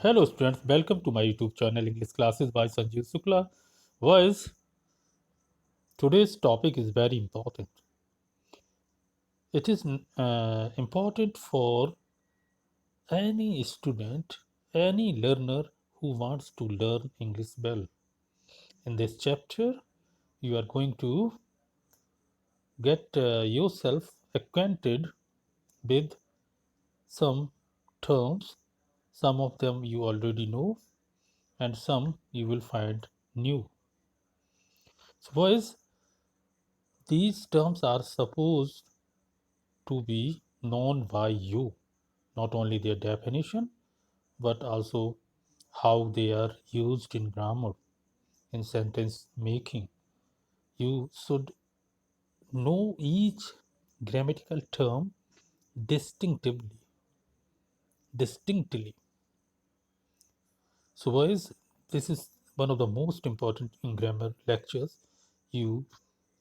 Hello students, welcome to my YouTube channel English Classes by Sanjeev Shukla. Boys, today's topic is very important. It is important for any student, any learner who wants to learn English well. In this chapter, you are going to get yourself acquainted with some terms. Some of them you already know, and some you will find new. So, boys, these terms are supposed to be known by you, not only their definition, but also how they are used in grammar, in sentence making. You should know each grammatical term distinctively. Distinctly. So, boys, this is one of the most important in grammar lectures. You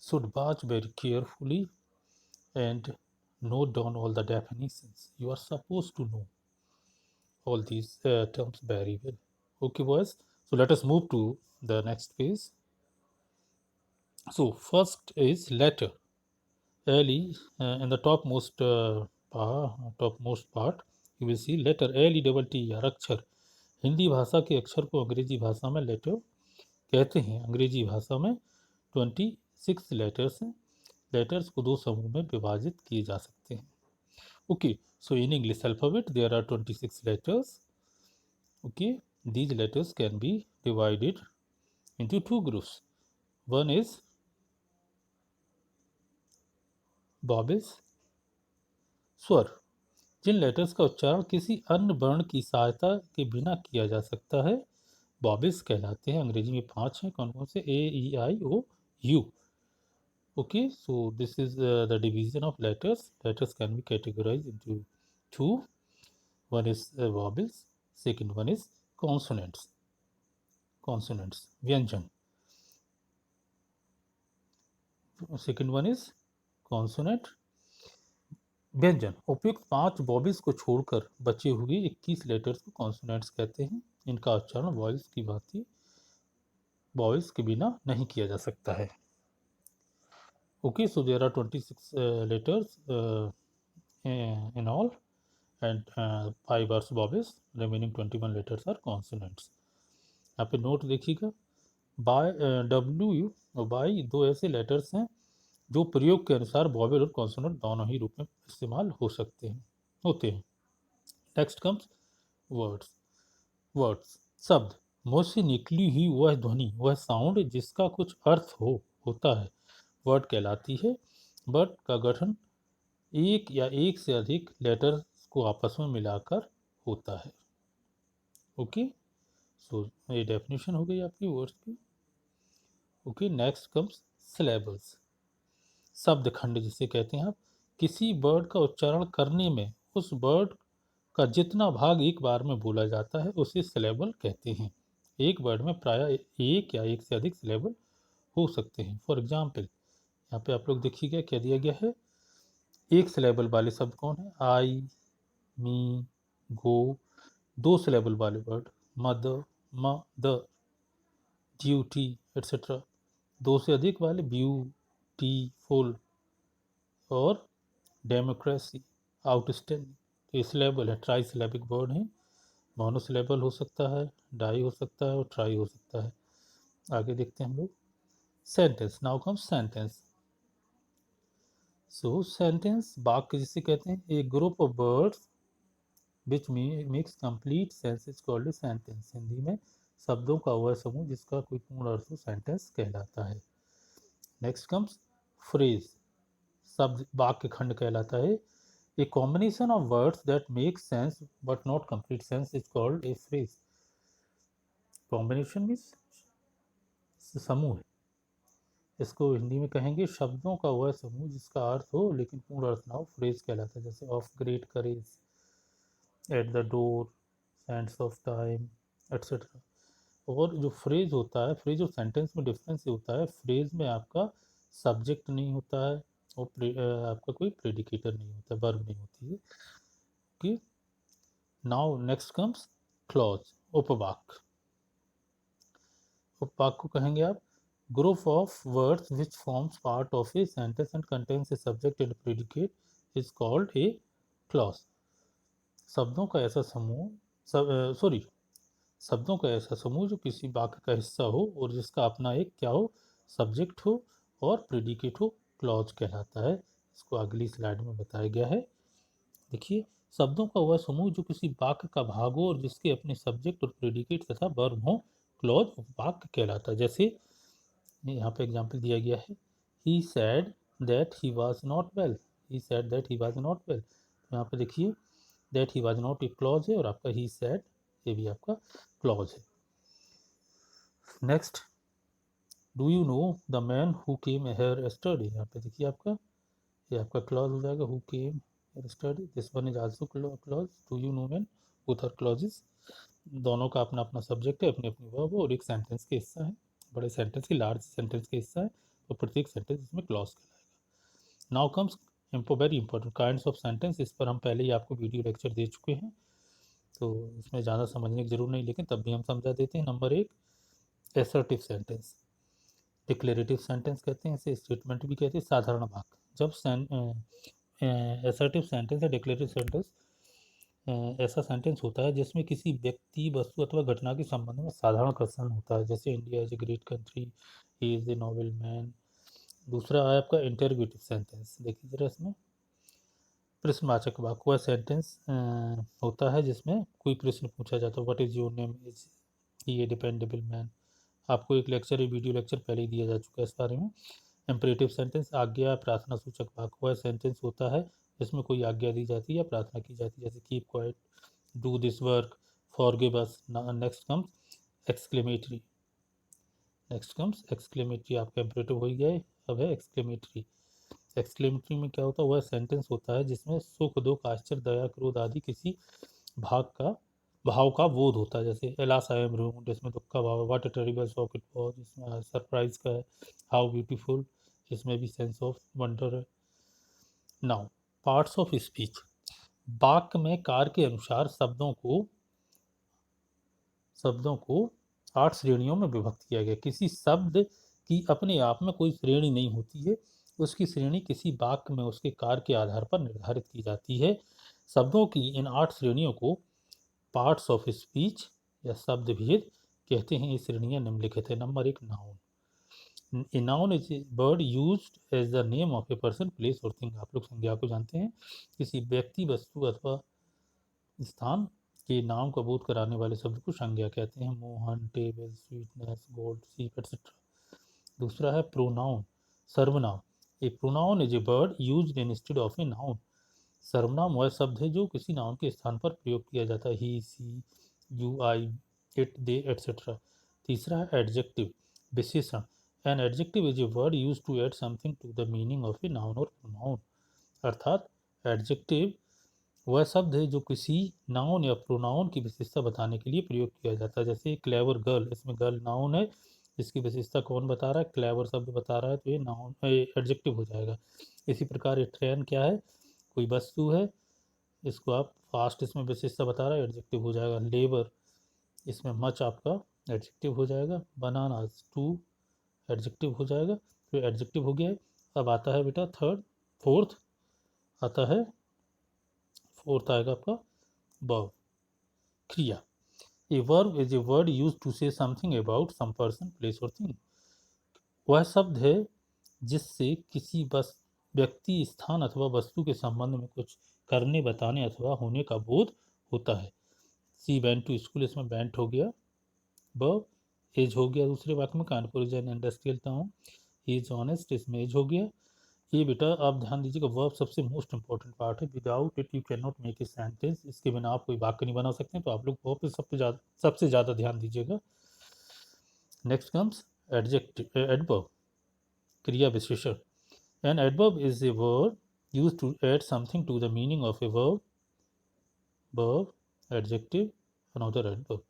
should watch very carefully and note down all the definitions. You are supposed to know all these terms very well. Okay, boys. So let us move to the next phase. So first is letter. Early in the topmost part, you will see letter L-E-T-T या अक्षर. हिंदी भाषा के अक्षर को अंग्रेजी भाषा में letter कहते हैं. अंग्रेजी भाषा में 26 लेटर्स हैं. लेटर्स को दो समूह में विभाजित किए जा सकते हैं. Okay, so in English alphabet there are 26 letters. Okay, these letters can be divided into two groups. One is vowels, स्वर. जिन लेटर्स का उच्चारण किसी अन्य वर्ण की सहायता के बिना किया जा सकता है वॉबल्स कहलाते हैं. अंग्रेजी में 5 हैं. कौन कौन से? A, E, I, O, U. Okay, so this is the division of letters. Letters can be categorized into two. One is vowels, second one is consonants. Consonants, व्यंजन. Second one is consonant, व्यंजन. उपयुक्त 5 वॉबल्स को छोड़कर बचे हुए 21 letters को consonants कहते हैं. इनका उच्चारण वॉयल्स की भांति वॉयल्स के बिना नहीं किया जा सकता है. Okay, so there are 26 letters in all and 5 are vowels. Remaining 21 letters are consonants. यहाँ पे नोट देखिएगा. बाय W और बाई दो ऐसे लेटर्स हैं जो प्रयोग के अनुसार वॉवेल और कॉन्सोनेंट दोनों ही रूप में इस्तेमाल होते हैं. Next comes words. वर्ड्स, शब्द. मुंह से निकली हुई वह ध्वनि, वह साउंड जिसका कुछ अर्थ होता है, वर्ड कहलाती है. वर्ड का गठन एक या एक से अधिक लेटर्स को आपस में मिलाकर होता है. ओके, सो ये डेफिनेशन हो गई आपकी वर्ड्स की. Okay, next comes syllables. शब्द खंड जिसे कहते हैं आप. किसी वर्ड का उच्चारण करने में उस वर्ड का जितना भाग एक बार में बोला जाता है उसे सिलेबल कहते हैं. एक वर्ड में प्रायः एक या एक से अधिक सिलेबल हो सकते हैं. फॉर एग्जाम्पल, यहाँ पे आप लोग देखिएगा क्या दिया गया है. एक सिलेबल वाले शब्द कौन है? आई, मी, गो. दो सिलेबल वाले word mother, mother, duty etcetera. दो से अधिक वाले ब्यूटीफुल और डेमोक्रेसी, आउटस्टैंडिंग. तो ये सिलेबल है. ट्राई सिलेबिक वर्ड है. मोनोसिलेबल हो सकता है, डाई हो सकता है और ट्राई हो सकता है. आगे देखते हैं हम लोग. Sentence. Now comes sentence. So sentence वाक्य जिसे कहते हैं. A group of words which makes complete sense is called a sentence. Hindi में शब्दों का वह समूह जिसका कोई पूर्ण अर्थ हो सेंटेंस कहलाता है. Next comes phrase. शब्द वाक्य खंड कहलाता है. A combination of words that make sense but not complete sense is called a phrase. Combination means समूह है. इसको हिंदी में कहेंगे शब्दों का वह समूह जिसका अर्थ हो लेकिन पूर्ण अर्थ ना हो. फ्रेज कहलाता है. जैसे of great courage, at the door, sense of time etcetera. और जो फ्रेज होता है, फ्रेज और सेंटेंस में डिफरेंस होता है. फ्रेज में आपका सब्जेक्ट नहीं होता है और आपका कोई प्रेडिकेटर नहीं होता है, वर्ब नहीं होती है. कि नाउ नेक्स्ट कम्स क्लॉज, उपवाक्य। उपवाक्य को कहेंगे आप group of words which forms part of a sentence and contains a subject and predicate is called A clause. शब्दों का ऐसा समूह शब्दों का ऐसा समूह जो किसी वाक्य का हिस्सा हो और जिसका अपना एक क्या हो, सब्जेक्ट हो और प्रेडिकेट हो, क्लॉज कहलाता है। इसको अगली स्लाइड में बताया गया है। देखिए, शब्दों का वह समूह जो किसी वाक्य का भाग हो और जिसके अपने सब्जेक्ट और प्रेडिकेट तथा वर्ब हो, क्लॉज वाक्य कहलाता है। जैसे यहाँ पे एग्जाम्पल दिया गया है, he said that he was not well, he said that he was not well. यहाँ पे देखिए दैट ही वॉज नॉट एक क्लॉज है और आपका ही सैड ये भी आपका क्लॉज है। Next, do you know the man who came here yesterday. यहाँ पे देखिए आपका ये आपका क्लॉज हो जाएगा, who came here yesterday, this one is also clause. Do you know man, both are clauses. दोनों का अपना अपना सब्जेक्ट है, अपनी अपनी वर्ब और एक सेंटेंस के हिस्सा है, बड़े सेंटेंस की लार्ज सेंटेंस के हिस्सा है, तो प्रत्येक सेंटेंस इसमें क्लॉज कहलाएगा। Now comes very important kinds of sentence. इस पर हम पहले ही आपको वीडियो लेक्चर दे चुके हैं, तो इसमें ज़्यादा समझने की जरूरत नहीं, लेकिन तब भी हम समझा देते हैं। Number 1, assertive sentence. Declarative sentence कहते हैं इसे, स्टेटमेंट भी कहते हैं, साधारण वाक्य। जब एसर्टिव सेंटेंस या डिक्लेरेटिव सेंटेंस ऐसा सेंटेंस होता है जिसमें किसी व्यक्ति, वस्तु अथवा घटना के संबंध में साधारण कथन होता है, जैसे India is a great country, he is a noble man. दूसरा है आपका इंटरोगेटिव सेंटेंस। देखिए जरा इसमें प्रश्नवाचक वाक्य, वह सेंटेंस होता है जिसमें कोई प्रश्न पूछा जाता है, what is your name, is he A dependable man. आपको एक लेक्चर, एक वीडियो लेक्चर पहले ही दिया जा चुका है इस बारे में। इम्परेटिव सेंटेंस, आज्ञा प्रार्थना सूचक वाक्य, वह सेंटेंस होता है जिसमें कोई आज्ञा दी जाती है या प्रार्थना की जाती है, जैसे keep quiet, do this work, forgive us. Next comes exclamatory. Exclamatory आपका इम्परेटिव हो गया है, अब है एक्सक्लेमेटरी। एक्सक्लेमेटरी में क्या होता है, वह सेंटेंस होता है जिसमें सुख, दुख, आश्चर्य, दया, क्रोध आदि किसी भाव का बोध होता है, जैसे एलास आई एम रूम्ड, इसमें दुख का भाव है, what a terrible shock it was, इसमें सरप्राइज का है, हाउ ब्यूटीफुल, इसमें भी सेंस ऑफ वंडर है। Now parts of speech. वाक्य में कार्य के अनुसार शब्दों को 8 श्रेणियों में विभक्त किया गया। किसी शब्द की अपने आप में कोई श्रेणी नहीं होती है, उसकी श्रेणी किसी वाक्य में उसके कार्य के आधार पर निर्धारित की जाती है। शब्दों की इन 8 श्रेणियों को पार्ट्स ऑफ स्पीच या शब्द भेद कहते हैं। ये श्रेणियां निम्नलिखित है। Number 1, noun. A noun is a word used as the name of a person, place और थिंग। आप लोग संज्ञा को जानते हैं, किसी व्यक्ति, वस्तु अथवा स्थान के नाम का बोध कराने वाले शब्द को संज्ञा कहते हैं। Mohan, table, sweetness, gold, sheep etcetera. दूसरा है प्रोनाउन, सर्वनाम। A pronoun is a word used instead of a noun. सर्वनाम वह शब्द है जो किसी नाउन के स्थान पर प्रयोग किया जाता है, he, she, you, I, it, they etcetera. तीसरा है एडजेक्टिव, विशेषण। An adjective is a word used to add something to the meaning of a noun और प्रोनाउन। अर्थात एडजेक्टिव वह शब्द है जो किसी नाउन या प्रोनाउन की विशेषता बताने के लिए प्रयोग किया जाता है, जैसे क्लेवर गर्ल, इसमें गर्ल नाउन है, इसकी विशेषता कौन बता रहा है, क्लेवर शब्द बता रहा है, तो ये नाउन एडजेक्टिव हो जाएगा। इसी प्रकार ये ट्रेन क्या है, कोई वस्तु है, इसको आप फास्ट, इसमें विशेषता बता रहा है, एडजेक्टिव हो जाएगा। लेबर, इसमें मच आपका एडजेक्टिव हो जाएगा। बनाना, टू, एडजेक्टिव हो जाएगा। तो एडजेक्टिव हो गया है। अब आता है बेटा फोर्थ आता है, फोर्थ आएगा आपका वर्ब, क्रिया। A verb is a word use to say something about some person, place और थिंग। वह शब्द है जिससे किसी व्यक्ति, स्थान अथवा वस्तु के संबंध में कुछ करने, बताने अथवा होने का बोध होता है। सी वेंट टू स्कूल, इसमें वेंट हो गया वर्ब। एज हो गया दूसरे वाक्य में, Kanpur is an industrial town, is honest, इसमें एज हो गया। ये बेटा आप ध्यान दीजिएगा, वर्ब सबसे मोस्ट इंपॉर्टेंट पार्ट है। Without it you can not make a sentence. इसके बिना आप कोई वाक्य नहीं बना सकते हैं, तो आप लोग वर्ब पे सबसे ज़्यादा ध्यान दीजिएगा। नेक्स्ट कम्स एडजेक्टिव, एडवर्ब, क्रिया विशेषण। An adverb is a word use to add something to the meaning of a verb, adjective, another adverb.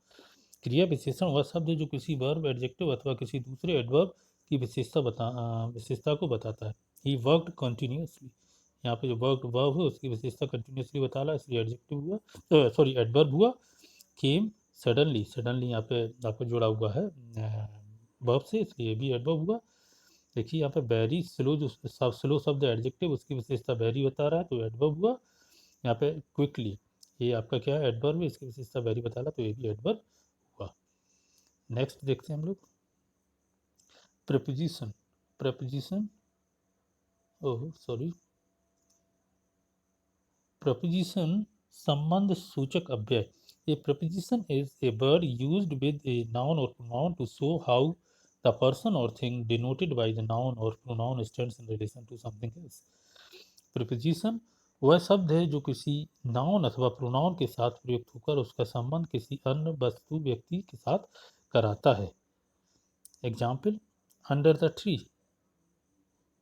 क्रिया विशेषण वह शब्द है जो किसी वर्ब, एडजेक्टिव अथवा किसी दूसरे एडवर्ब की विशेषता को बताता है। ही वर्कड कंटिन्यूसली, यहाँ पे जो वर्ब है उसकी विशेषता कंटिन्यूसली बता रहा है, इसलिए एडजेक्टिव हुआ, सॉरी एडवर्ब हुआ। केम सडनली, सडनली यहाँ पे आपको जुड़ा हुआ है वर्ब से, इसलिए भी एडवर्ब हुआ। देखिए यहाँ पे वेरी स्लो, जो स्लो शब्द एडजेक्टिव, उसकी विशेषता वेरी बता रहा है तो एडवर्ब हुआ। यहाँ पे क्विकली, ये आपका क्या है, एडवर्ब है, इसकी विशेषता वेरी बता रहा तो ये भी एडवर्ब हुआ। नेक्स्ट देखते हैं हम लोग preposition. Preposition, oh sorry, preposition संबंध सूचक अव्यय। A preposition is a word used with a noun और pronoun to show how the person और thing denoted by the noun और pronoun stands in relation to something else. Preposition वह शब्द है जो किसी नाउन अथवा प्रोनाउन के साथ प्रयुक्त होकर उसका संबंध किसी अन्य वस्तु व्यक्ति के साथ कराता है। एग्जाम्पल, अंडर द ट्री,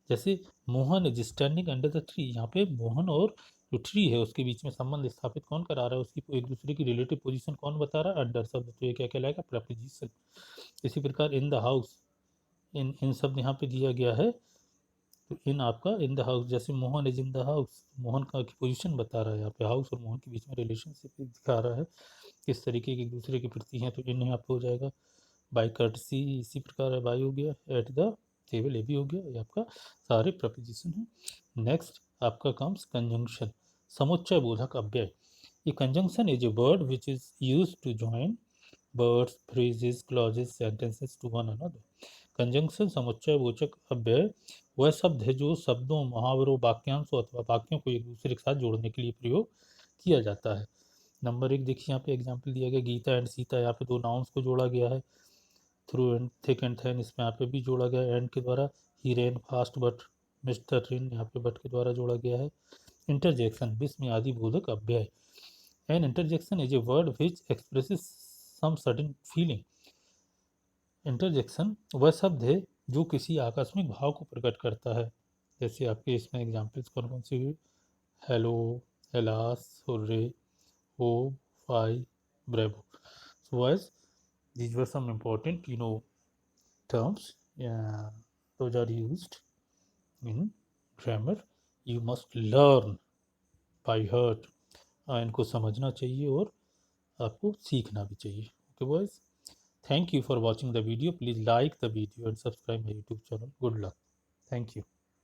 जैसे Mohan is standing under the tree, यहाँ पे मोहन और जो ट्री है उसके बीच में संबंध स्थापित कौन करा रहा है, उसकी एक दूसरे की रिलेटिव पोजीशन कौन बता रहा है, अंडर शब्द, तो ये क्या कहलाएगा, प्रपोजिशन। इसी प्रकार इन द हाउस, इन शब्द यहाँ पे दिया गया है, तो इन आपका इन द हाउस, जैसे Mohan is in the house, Mohan का पोजीशन बता रहा है, यहाँ पे हाउस और मोहन के बीच में रिलेशनशिप दिखा रहा है, किस तरीके के एक दूसरे के प्रति हैं, तो इन यहाँ पे हो जाएगा बाई कर्टसी। इसी प्रकार बाई हो गया, एट द टेबल ये भी हो गया, ये आपका सारे प्रपोजिशन हैं। नेक्स्ट आपका कम्स कंजंक्शन, समुच्चय बोधक अव्यय। ये conjunction is a word which is use to join words, phrases, clauses, sentences to one another. Conjunction समुच्चय बोधक अव्यय वह शब्द है जो शब्दों, मुहावरों, वाक्यांशों अथवा वाक्यों को एक दूसरे के साथ जोड़ने के लिए प्रयोग किया जाता है। नंबर 1 देखिए, यहाँ पे एग्जाम्पल दिया गया, गीता एंड सीता, यहाँ पे दो नाउन्स को जोड़ा गया है। Through and thick and thane, इसमें यहाँ पे भी जोड़ा गया है एंड के द्वारा। ही रेन फास्ट बट मिस्टर रिन, यहाँ पे बट के द्वारा जोड़ा गया है। इंटरजेक्शन, विस्मय आदि बोधक अव्यय। An interjection is a word which expresses some sudden feeling. Interjection वह शब्द है जो किसी आकस्मिक भाव को प्रकट करता है। जैसे आपके इसमें एग्जाम्पल्स कौन कौन सी हुई, hello, alas, hurray, ho, fie, bravo. So as these were some important terms, those are used in grammar. You must learn by heart, इनको समझना चाहिए और आपको सीखना भी चाहिए। Okay boys, thank you for watching the video. Please like the video and subscribe my YouTube channel. Good luck. Thank you.